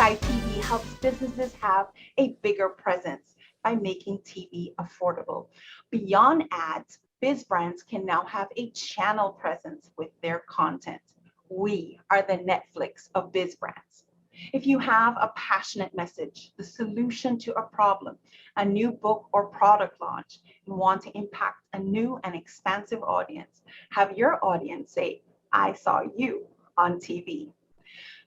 PSI TV helps businesses have a bigger presence by making TV affordable. Beyond ads, biz brands can now have a channel presence with their content. We are the Netflix of biz brands. If you have a passionate message, the solution to a problem, a new book or product launch, and want to impact a new and expansive audience, have your audience say, "I saw you on TV."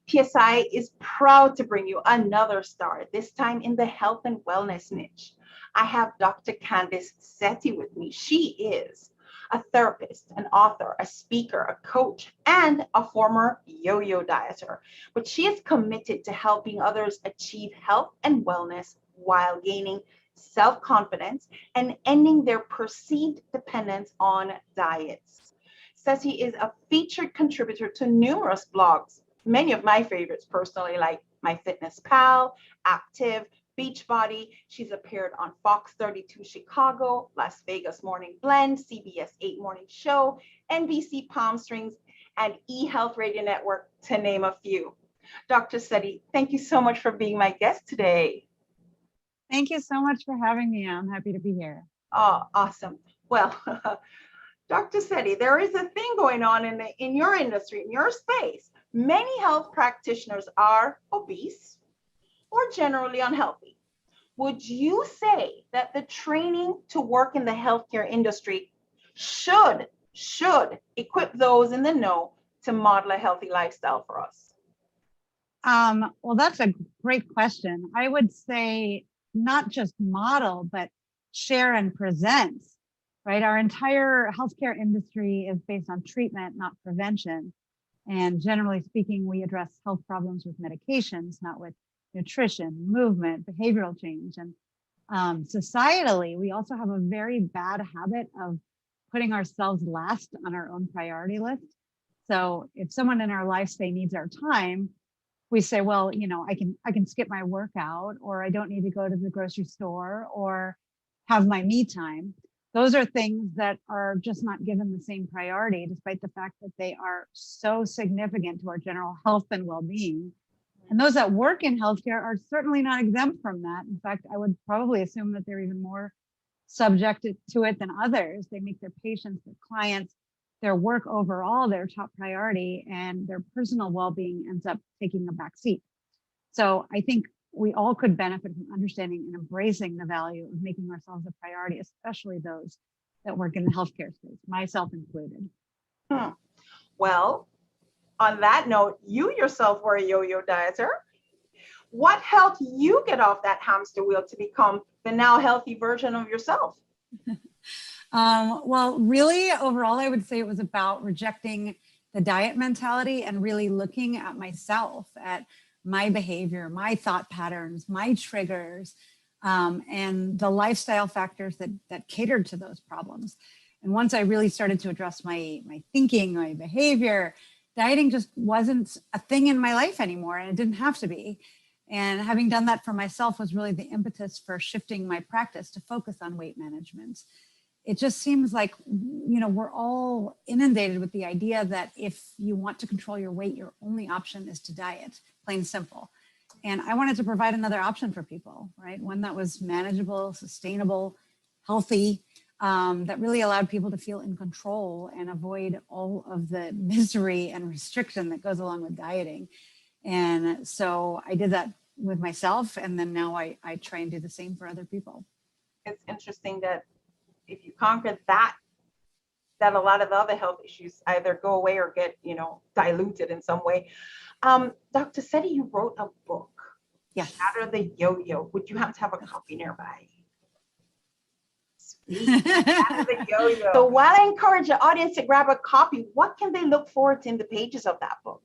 PSI is proud to bring you another star, this time in the health and wellness niche. I have Dr. Candice Seti with me. She is a therapist, an author, a speaker, a coach, and a former yo-yo dieter. But she is committed to helping others achieve health and wellness while gaining self-confidence and ending their perceived dependence on diets. Seti is a featured contributor to numerous blogs, many of my favorites personally, like MyFitnessPal, Active, Beachbody. She's appeared on Fox 32 Chicago, Las Vegas Morning Blend, CBS 8 Morning Show, NBC Palm Springs, and eHealth Radio Network, to name a few. Dr. Seti, thank you so much for being my guest today. Thank you so much for having me. I'm happy to be here. Oh, awesome. Well, Dr. Seti, there is a thing going on in your industry, in your space. Many health practitioners are obese or generally unhealthy. Would you say that the training to work in the healthcare industry should equip those in the know to model a healthy lifestyle for us? Well, that's a great question. I would say not just model, but share and present, right? Our entire healthcare industry is based on treatment, not prevention. And generally speaking, we address health problems with medications, not with nutrition, movement, behavioral change. And societally, we also have a very bad habit of putting ourselves last on our own priority list. So if someone in our life, say, needs our time, we say, well, I can skip my workout, or I don't need to go to the grocery store or have my me time. Those are things that are just not given the same priority, despite the fact that they are so significant to our general health and well-being. And those that work in healthcare are certainly not exempt from that. In fact, I would probably assume that they're even more subjected to it than others. They make their patients, their clients, their work overall their top priority, and their personal well-being ends up taking a back seat. So I think we all could benefit from understanding and embracing the value of making ourselves a priority, especially those that work in the healthcare space, myself included. Well, on that note, you yourself were a yo-yo dieter. What helped you get off that hamster wheel to become the now healthy version of yourself? Well, really, overall, I would say it was about rejecting the diet mentality and really looking at myself, at my behavior, my thought patterns, my triggers, and the lifestyle factors that catered to those problems. And once I really started to address my thinking, my behavior, dieting just wasn't a thing in my life anymore, and it didn't have to be. And having done that for myself was really the impetus for shifting my practice to focus on weight management. It just seems like, we're all inundated with the idea that if you want to control your weight, your only option is to diet, plain simple. And I wanted to provide another option for people, right? One that was manageable, sustainable, healthy, that really allowed people to feel in control and avoid all of the misery and restriction that goes along with dieting. And so I did that with myself, and then now I try and do the same for other people. It's interesting that if you conquer that a lot of the other health issues either go away or get, diluted in some way. Dr. Seti, you wrote a book, Yes. Shatter the Yo-Yo. Would you happen to have a copy nearby? Shatter the Yo-Yo. So while I encourage the audience to grab a copy, what can they look forward to in the pages of that book?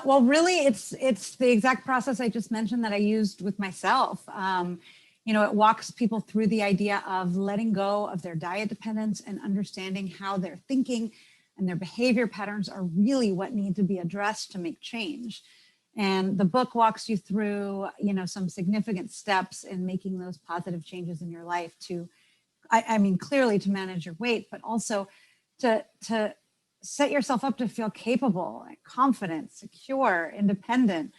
Well, really, it's the exact process I just mentioned that I used with myself. It walks people through the idea of letting go of their diet dependence and understanding how their thinking and their behavior patterns are really what need to be addressed to make change. And the book walks you through, some significant steps in making those positive changes in your life to, clearly to manage your weight, but also to set yourself up to feel capable, confident, secure, independent,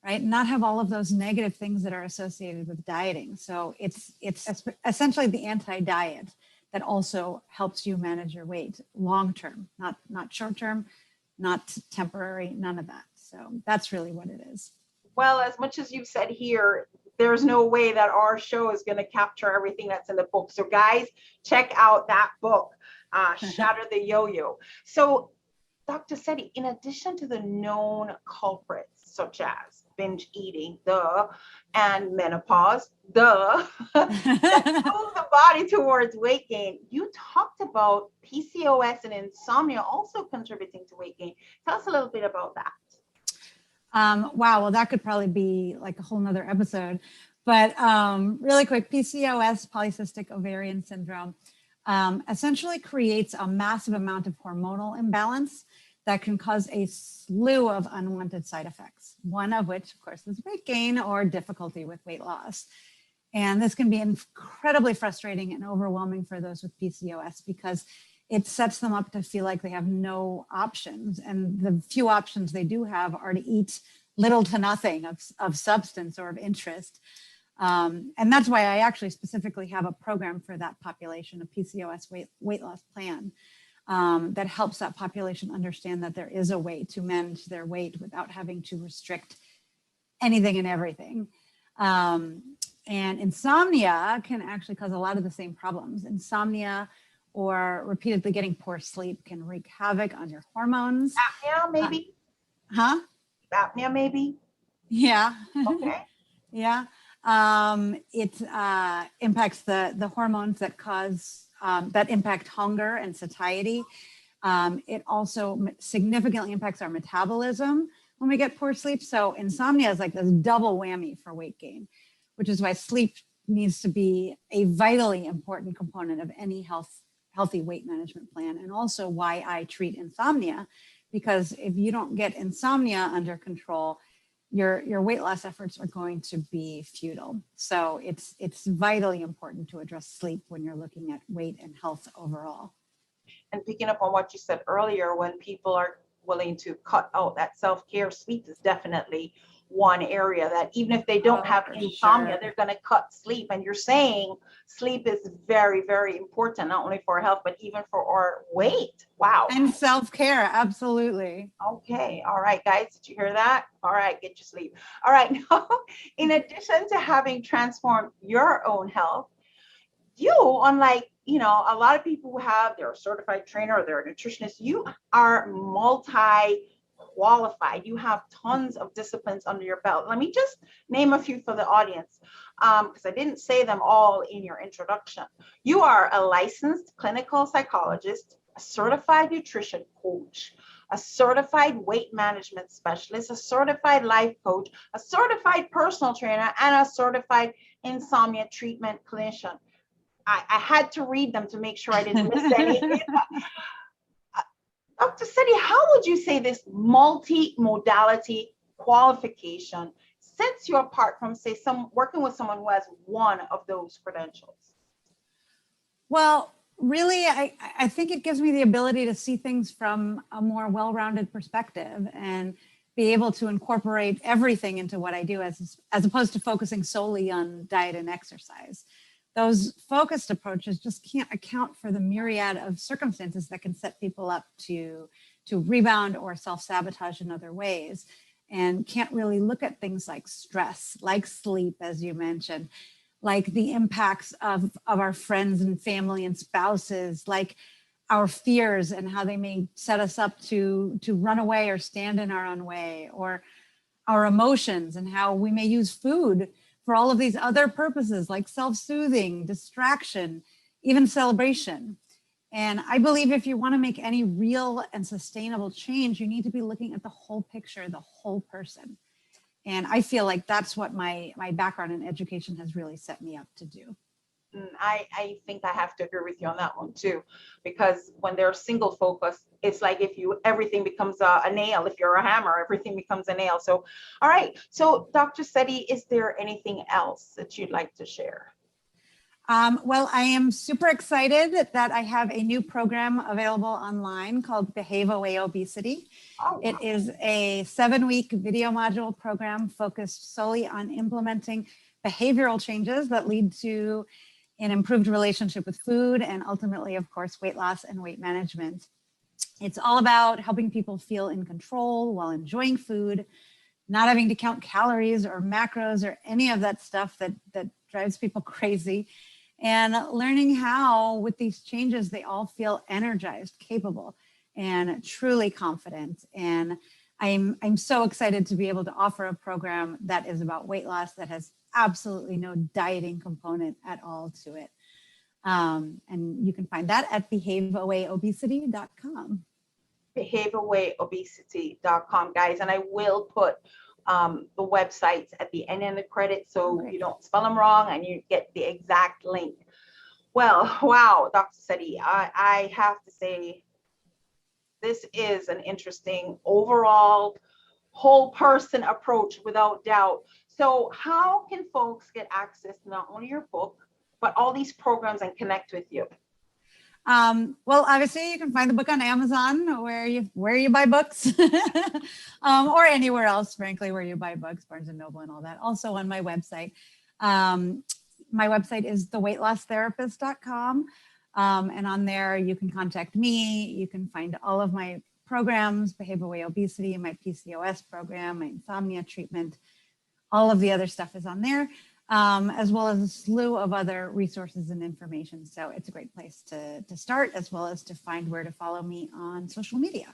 right? Not have all of those negative things that are associated with dieting. So it's essentially the anti-diet that also helps you manage your weight long-term, not short-term, not temporary, none of that. So that's really what it is. Well, as much as you've said here, there's no way that our show is going to capture everything that's in the book. So guys, check out that book, Shatter the Yo-Yo. So Dr. Seti, in addition to the known culprits, such as binge eating, and menopause, that move the body towards weight gain, you talked about PCOS and insomnia also contributing to weight gain. Tell us a little bit about that. Wow, well, that could probably be like a whole nother episode. But really quick, PCOS, polycystic ovarian syndrome, essentially creates a massive amount of hormonal imbalance that can cause a slew of unwanted side effects, one of which, of course, is weight gain or difficulty with weight loss. And this can be incredibly frustrating and overwhelming for those with PCOS because it sets them up to feel like they have no options. And the few options they do have are to eat little to nothing of substance or of interest. And that's why I actually specifically have a program for that population, a PCOS weight loss plan. That helps that population understand that there is a way to manage their weight without having to restrict anything and everything. And insomnia can actually cause a lot of the same problems. Insomnia or repeatedly getting poor sleep can wreak havoc on your hormones. Apnea, maybe? Apnea, maybe? Yeah. Okay. Yeah. It impacts the hormones that cause that impact hunger and satiety. It also significantly impacts our metabolism when we get poor sleep. So insomnia is like this double whammy for weight gain, which is why sleep needs to be a vitally important component of any healthy weight management plan, and also why I treat insomnia, because if you don't get insomnia under control, your weight loss efforts are going to be futile. So it's vitally important to address sleep when you're looking at weight and health overall. And picking up on what you said earlier, when people are willing to cut out that self-care, sleep is definitely one area that even if they don't have insomnia, they're going to cut sleep. And you're saying sleep is very, very important, not only for our health, but even for our weight. Wow. And self-care, absolutely. Okay. All right, guys, did you hear that? All right, get your sleep. All right. Now, in addition to having transformed your own health, you, unlike, a lot of people who have, they're a certified trainer or they're a nutritionist, you are multi-qualified. You have tons of disciplines under your belt. Let me just name a few for the audience, because I didn't say them all in your introduction. You are a licensed clinical psychologist, a certified nutrition coach, a certified weight management specialist, a certified life coach, a certified personal trainer, and a certified insomnia treatment clinician. I had to read them to make sure I didn't miss any. Dr. Seti, how would you say this multimodality qualification sets you apart from, say, working with someone who has one of those credentials? Well, really, I think it gives me the ability to see things from a more well-rounded perspective and be able to incorporate everything into what I do as opposed to focusing solely on diet and exercise. Those focused approaches just can't account for the myriad of circumstances that can set people up to rebound or self-sabotage in other ways, and can't really look at things like stress, like sleep, as you mentioned, like the impacts of our friends and family and spouses, like our fears and how they may set us up to run away or stand in our own way, or our emotions and how we may use food for all of these other purposes like self-soothing, distraction, even celebration. And I believe if you want to make any real and sustainable change, you need to be looking at the whole picture, the whole person. And I feel like that's what my background in education has really set me up to do. I think I have to agree with you on that one too, because when they're single focus, it's like everything becomes a nail. If you're a hammer, everything becomes a nail. So, all right. So Dr. Seti, is there anything else that you'd like to share? Well, I am super excited that I have a new program available online called Away Obesity. Oh, It is a 7-week video module program focused solely on implementing behavioral changes that lead to an improved relationship with food and ultimately, of course, weight loss and weight management. It's all about helping people feel in control while enjoying food, not having to count calories or macros or any of that stuff that drives people crazy, and learning how with these changes they all feel energized, capable, and truly confident. And I'm so excited to be able to offer a program that is about weight loss that has absolutely no dieting component at all to it. And you can find that at behaveawayobesity.com. behaveawayobesity.com, guys. And I will put the websites at the end of the credits so you don't spell them wrong and you get the exact link. Well, wow, Dr. Seti, I have to say, this is an interesting overall whole person approach without doubt. So how can folks get access to not only your book, but all these programs and connect with you? Well, obviously you can find the book on Amazon where you buy books or anywhere else, frankly, where you buy books, Barnes and Noble and all that. Also on my website. My website is theweightlosstherapist.com. And on there you can contact me. You can find all of my programs, Behave Away Obesity, my PCOS program, my insomnia treatment, all of the other stuff is on there. As well as a slew of other resources and information. So it's a great place to start, as well as to find where to follow me on social media.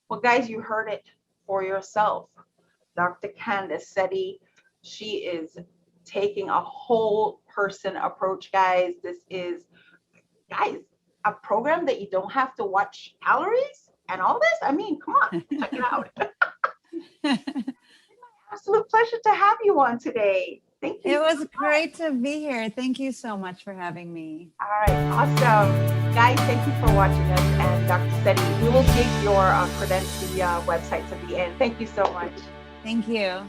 Well, guys, you heard it for yourself. Dr. Candice Seti, she is taking a whole person approach, guys. This is, guys, a program that you don't have to watch calories and all this. I mean, come on, check it out. Absolute pleasure to have you on today. Thank you. It was great to be here. Thank you so much for having me. All right, awesome. Guys, thank you for watching us. And Dr. Seti, we will give your credentials, the websites at the end. Thank you so much. Thank you.